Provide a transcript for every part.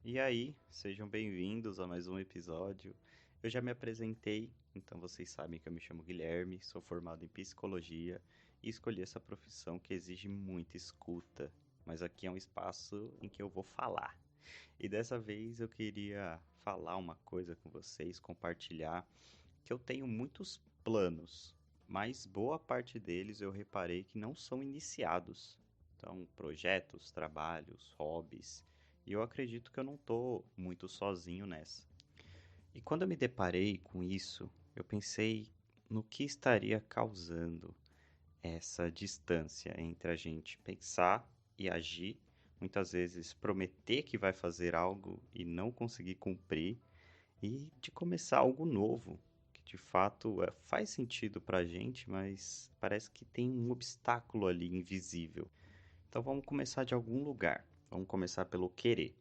E aí, sejam bem-vindos a mais um episódio. Eu já me apresentei, então vocês sabem que eu me chamo Guilherme, sou formado em psicologia e escolhi essa profissão que exige muita escuta, mas aqui é um espaço em que eu vou falar. E dessa vez eu queria falar uma coisa com vocês, compartilhar que eu tenho muitos planos, mas boa parte deles eu reparei que não são iniciados. Então, projetos, trabalhos, hobbies, e eu acredito que eu não estou muito sozinho nessa. E quando eu me deparei com isso, eu pensei no que estaria causando essa distância entre a gente pensar e agir, muitas vezes prometer que vai fazer algo e não conseguir cumprir, e de começar algo novo, que de fato faz sentido pra gente, mas parece que tem um obstáculo ali invisível. Então vamos começar de algum lugar. Vamos começar pelo querer.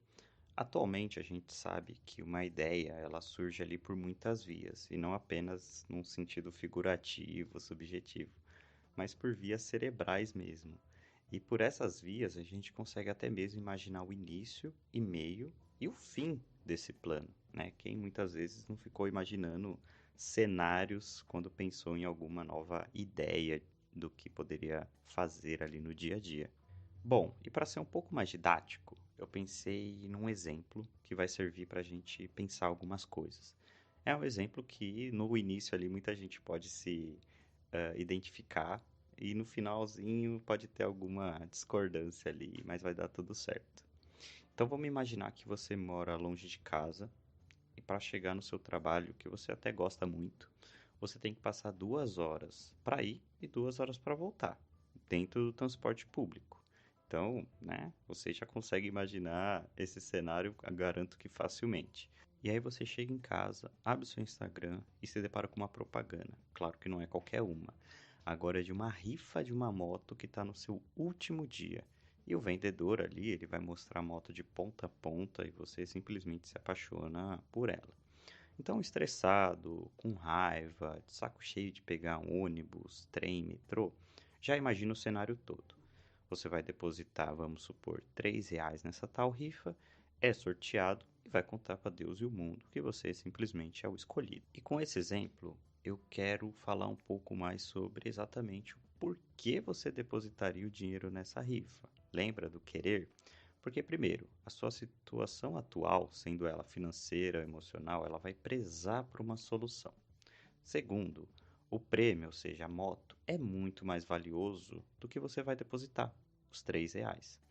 Atualmente a gente sabe que uma ideia ela surge ali por muitas vias, e não apenas num sentido figurativo, subjetivo, mas por vias cerebrais mesmo. E por essas vias a gente consegue até mesmo imaginar o início e meio e o fim desse plano, né? Quem muitas vezes não ficou imaginando cenários quando pensou em alguma nova ideia do que poderia fazer ali no dia a dia. Bom, e para ser um pouco mais didático, eu pensei num exemplo que vai servir para a gente pensar algumas coisas. É um exemplo que no início ali muita gente pode se identificar e no finalzinho pode ter alguma discordância ali, mas vai dar tudo certo. Então vamos imaginar que você mora longe de casa e para chegar no seu trabalho, que você até gosta muito, você tem que passar 2 horas para ir e 2 horas para voltar, dentro do transporte público. Então, né, você já consegue imaginar esse cenário, garanto que facilmente. E aí você chega em casa, abre o seu Instagram e se depara com uma propaganda. Claro que não é qualquer uma. Agora é de uma rifa de uma moto que está no seu último dia. E o vendedor ali, ele vai mostrar a moto de ponta a ponta e você simplesmente se apaixona por ela. Então, estressado, com raiva, de saco cheio de pegar um ônibus, trem, metrô, já imagina o cenário todo. Você vai depositar, vamos supor, R$ 3 nessa tal rifa, é sorteado e vai contar para Deus e o mundo que você simplesmente é o escolhido. E com esse exemplo, eu quero falar um pouco mais sobre exatamente o porquê você depositaria o dinheiro nessa rifa. Lembra do querer? Porque, primeiro, a sua situação atual, sendo ela financeira, emocional, ela vai prezar por uma solução. Segundo, o prêmio, ou seja, a moto, é muito mais valioso do que você vai depositar, os R$ 3.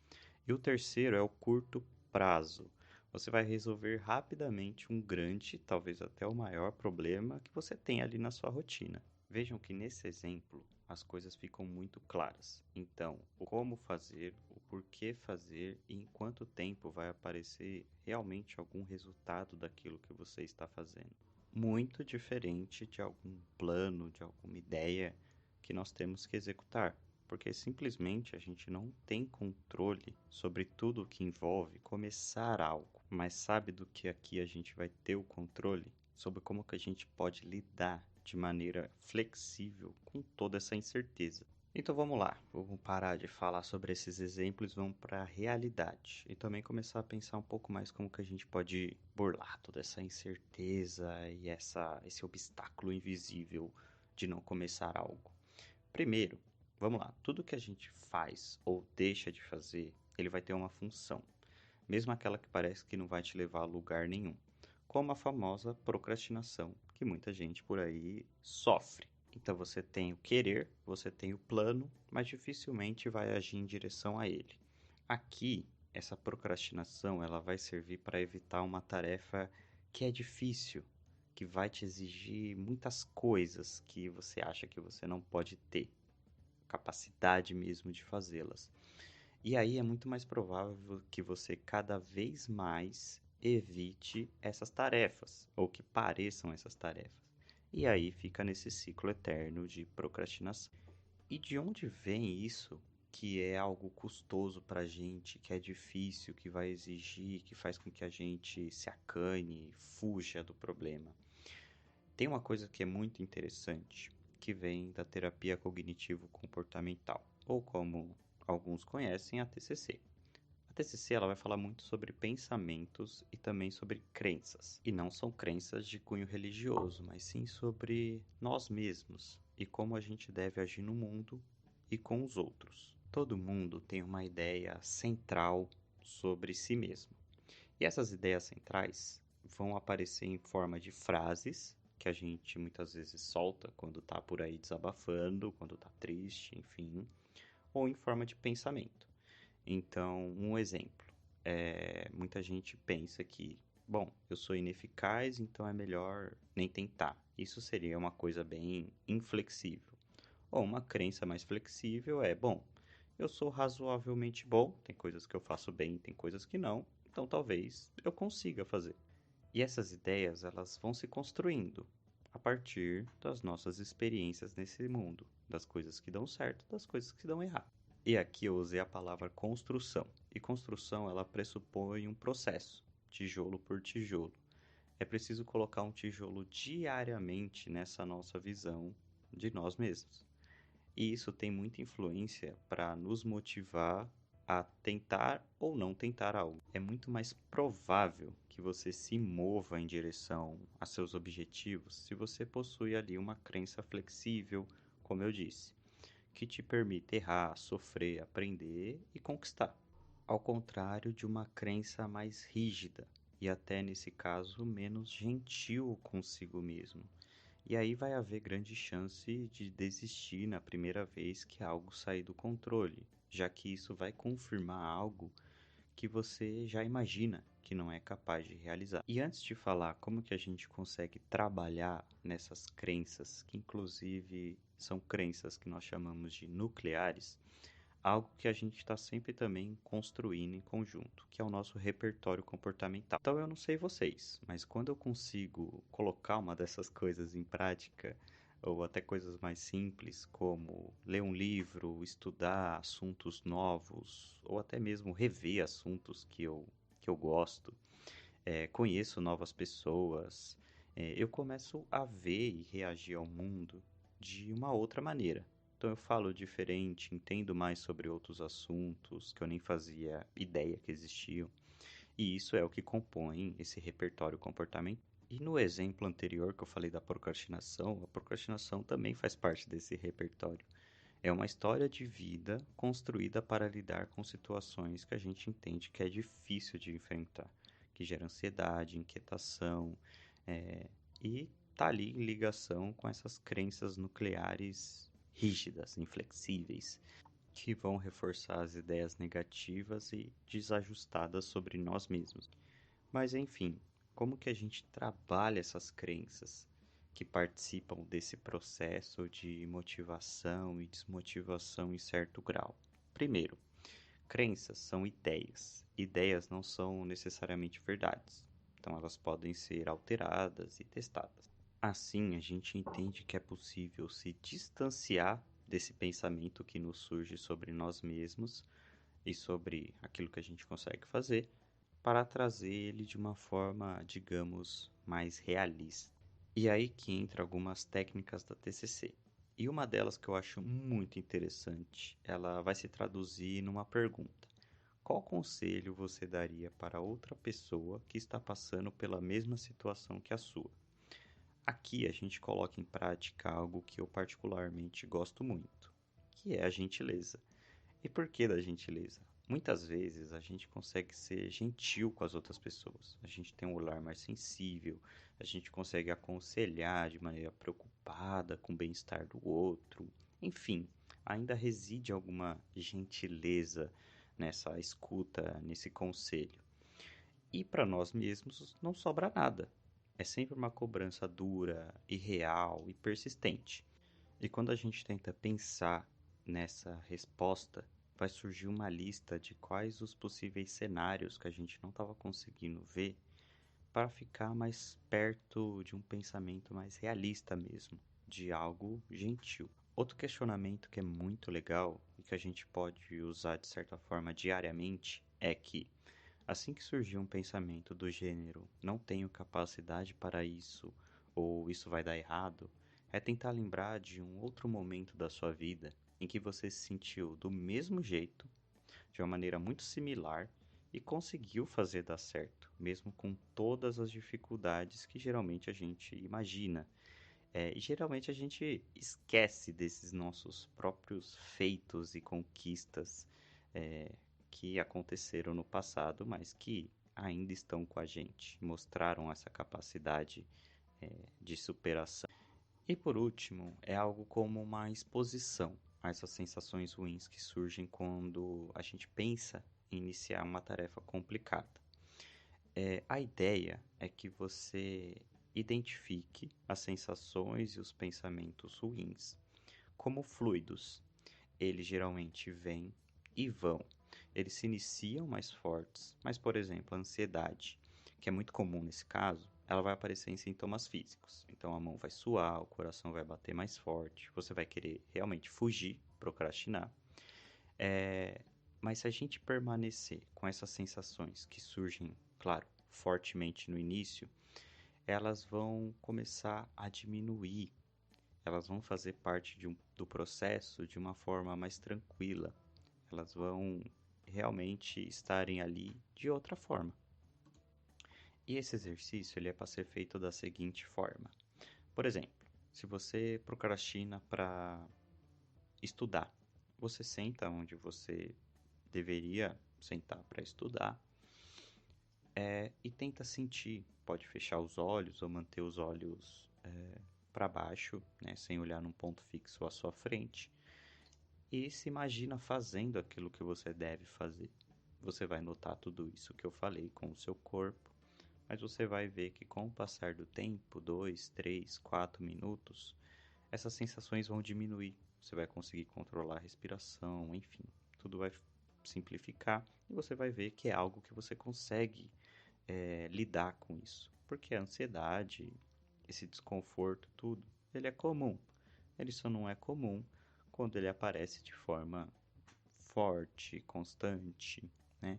E o terceiro é o curto prazo. Você vai resolver rapidamente um grande, talvez até o maior problema que você tem ali na sua rotina. Vejam que nesse exemplo as coisas ficam muito claras. Então, o como fazer, o porquê fazer e em quanto tempo vai aparecer realmente algum resultado daquilo que você está fazendo. Muito diferente de algum plano, de alguma ideia que nós temos que executar, porque simplesmente a gente não tem controle sobre tudo o que envolve começar algo, mas sabe do que aqui a gente vai ter o controle? Sobre como que a gente pode lidar de maneira flexível com toda essa incerteza. Então vamos lá, vamos parar de falar sobre esses exemplos e vamos para a realidade. E também começar a pensar um pouco mais como que a gente pode burlar toda essa incerteza e esse obstáculo invisível de não começar algo. Primeiro, vamos lá, tudo que a gente faz ou deixa de fazer, ele vai ter uma função, mesmo aquela que parece que não vai te levar a lugar nenhum, como a famosa procrastinação, que muita gente por aí sofre. Então você tem o querer, você tem o plano, mas dificilmente vai agir em direção a ele. Aqui, essa procrastinação, ela vai servir para evitar uma tarefa que é difícil, que vai te exigir muitas coisas que você acha que você não pode ter capacidade mesmo de fazê-las. E aí é muito mais provável que você cada vez mais evite essas tarefas, ou que pareçam essas tarefas. E aí fica nesse ciclo eterno de procrastinação. E de onde vem isso que é algo custoso pra gente, que é difícil, que vai exigir, que faz com que a gente se acanhe, fuja do problema? Tem uma coisa que é muito interessante, que vem da terapia cognitivo-comportamental, ou como alguns conhecem, a TCC. A A TCC ela vai falar muito sobre pensamentos e também sobre crenças. E não são crenças de cunho religioso, mas sim sobre nós mesmos e como a gente deve agir no mundo e com os outros. Todo mundo tem uma ideia central sobre si mesmo. E essas ideias centrais vão aparecer em forma de frases que a gente muitas vezes solta quando está por aí desabafando, quando está triste, enfim, ou em forma de pensamento. Então, um exemplo. Muita gente pensa que, bom, eu sou ineficaz, então é melhor nem tentar. Isso seria uma coisa bem inflexível. Ou uma crença mais flexível é, bom, eu sou razoavelmente bom, tem coisas que eu faço bem, tem coisas que não, então talvez eu consiga fazer. E essas ideias, elas vão se construindo a partir das nossas experiências nesse mundo, das coisas que dão certo, das coisas que dão errado. E aqui eu usei a palavra construção. E construção, ela pressupõe um processo, tijolo por tijolo. É preciso colocar um tijolo diariamente nessa nossa visão de nós mesmos. E isso tem muita influência para nos motivar a tentar ou não tentar algo. É muito mais provável que você se mova em direção a seus objetivos se você possui ali uma crença flexível, como eu disse, que te permite errar, sofrer, aprender e conquistar. Ao contrário de uma crença mais rígida e até nesse caso menos gentil consigo mesmo. E aí vai haver grande chance de desistir na primeira vez que algo sair do controle, já que isso vai confirmar algo que você já imagina que não é capaz de realizar. E antes de falar como que a gente consegue trabalhar nessas crenças, que inclusive são crenças que nós chamamos de nucleares, algo que a gente está sempre também construindo em conjunto, que é o nosso repertório comportamental. Então eu não sei vocês, mas quando eu consigo colocar uma dessas coisas em prática, ou até coisas mais simples, como ler um livro, estudar assuntos novos, ou até mesmo rever assuntos que eu gosto, conheço novas pessoas, eu começo a ver e reagir ao mundo de uma outra maneira. Então eu falo diferente, entendo mais sobre outros assuntos que eu nem fazia ideia que existiam. E isso é o que compõe esse repertório comportamental. E no exemplo anterior que eu falei da procrastinação, a procrastinação também faz parte desse repertório. É uma história de vida construída para lidar com situações que a gente entende que é difícil de enfrentar, que gera ansiedade, inquietação, e tá ali em ligação com essas crenças nucleares rígidas, inflexíveis, que vão reforçar as ideias negativas e desajustadas sobre nós mesmos. Mas enfim, como que a gente trabalha essas crenças que participam desse processo de motivação e desmotivação em certo grau? Primeiro, crenças são ideias. Ideias não são necessariamente verdades, então elas podem ser alteradas e testadas. Assim, a gente entende que é possível se distanciar desse pensamento que nos surge sobre nós mesmos e sobre aquilo que a gente consegue fazer, para trazer ele de uma forma, digamos, mais realista. E aí que entra algumas técnicas da TCC. E uma delas que eu acho muito interessante, ela vai se traduzir numa pergunta. Qual conselho você daria para outra pessoa que está passando pela mesma situação que a sua? Aqui a gente coloca em prática algo que eu particularmente gosto muito, que é a gentileza. E por que da gentileza? Muitas vezes a gente consegue ser gentil com as outras pessoas. A gente tem um olhar mais sensível, a gente consegue aconselhar de maneira preocupada com o bem-estar do outro. Enfim, ainda reside alguma gentileza nessa escuta, nesse conselho. E para nós mesmos não sobra nada. É sempre uma cobrança dura, irreal e persistente. E quando a gente tenta pensar nessa resposta, vai surgir uma lista de quais os possíveis cenários que a gente não estava conseguindo ver para ficar mais perto de um pensamento mais realista mesmo, de algo gentil. Outro questionamento que é muito legal e que a gente pode usar de certa forma diariamente é que, assim que surgir um pensamento do gênero não tenho capacidade para isso ou isso vai dar errado, é tentar lembrar de um outro momento da sua vida em que você se sentiu do mesmo jeito, de uma maneira muito similar, e conseguiu fazer dar certo, mesmo com todas as dificuldades que geralmente a gente imagina. E geralmente a gente esquece desses nossos próprios feitos e conquistas é, que aconteceram no passado, mas que ainda estão com a gente, mostraram essa capacidade de superação. E por último, é algo como uma exposição a essas sensações ruins que surgem quando a gente pensa em iniciar uma tarefa complicada. A ideia é que você identifique as sensações e os pensamentos ruins como fluidos. Eles geralmente vêm e vão. Eles se iniciam mais fortes, mas, por exemplo, a ansiedade, que é muito comum nesse caso, ela vai aparecer em sintomas físicos. Então a mão vai suar, o coração vai bater mais forte, você vai querer realmente fugir, procrastinar. Mas se a gente permanecer com essas sensações que surgem, claro, fortemente no início, elas vão começar a diminuir, elas vão fazer parte do processo de uma forma mais tranquila, elas vão realmente estarem ali de outra forma. E esse exercício ele é para ser feito da seguinte forma. Por exemplo, se você procrastina para estudar, você senta onde você deveria sentar para estudar e tenta sentir. Pode fechar os olhos ou manter os olhos para baixo, né, sem olhar num ponto fixo à sua frente. E se imagina fazendo aquilo que você deve fazer. Você vai notar tudo isso que eu falei com o seu corpo, mas você vai ver que com o passar do tempo, 2, 3, 4 minutos, essas sensações vão diminuir. Você vai conseguir controlar a respiração, enfim, tudo vai simplificar e você vai ver que é algo que você consegue lidar com isso. Porque a ansiedade, esse desconforto, tudo, ele é comum. Ele só não é comum quando ele aparece de forma forte, constante, né?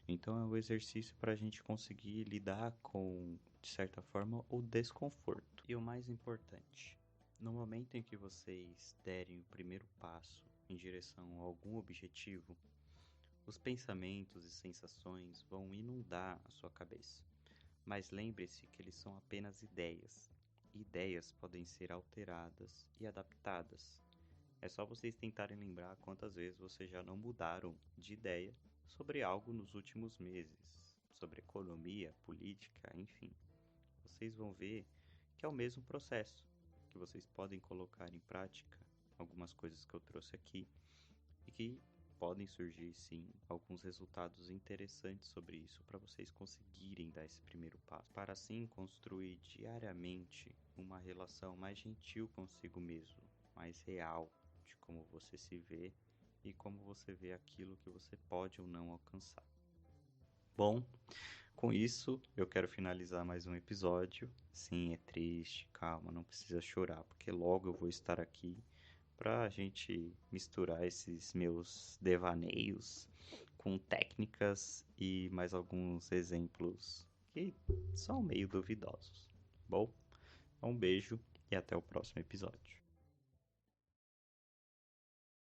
Então é um exercício para a gente conseguir lidar com, de certa forma, o desconforto. E o mais importante, no momento em que vocês derem o primeiro passo em direção a algum objetivo, os pensamentos e sensações vão inundar a sua cabeça. Mas lembre-se que eles são apenas ideias. Ideias podem ser alteradas e adaptadas. É só vocês tentarem lembrar quantas vezes vocês já não mudaram de ideia sobre algo nos últimos meses, sobre economia, política, enfim. Vocês vão ver que é o mesmo processo, que vocês podem colocar em prática algumas coisas que eu trouxe aqui e que podem surgir sim alguns resultados interessantes sobre isso para vocês conseguirem dar esse primeiro passo, para assim construir diariamente uma relação mais gentil consigo mesmo, mais real de como você se vê e como você vê aquilo que você pode ou não alcançar. Bom, com isso eu quero finalizar mais um episódio. Sim, é triste, calma, não precisa chorar, porque logo eu vou estar aqui para a gente misturar esses meus devaneios com técnicas e mais alguns exemplos que são meio duvidosos. Bom, um beijo e até o próximo episódio.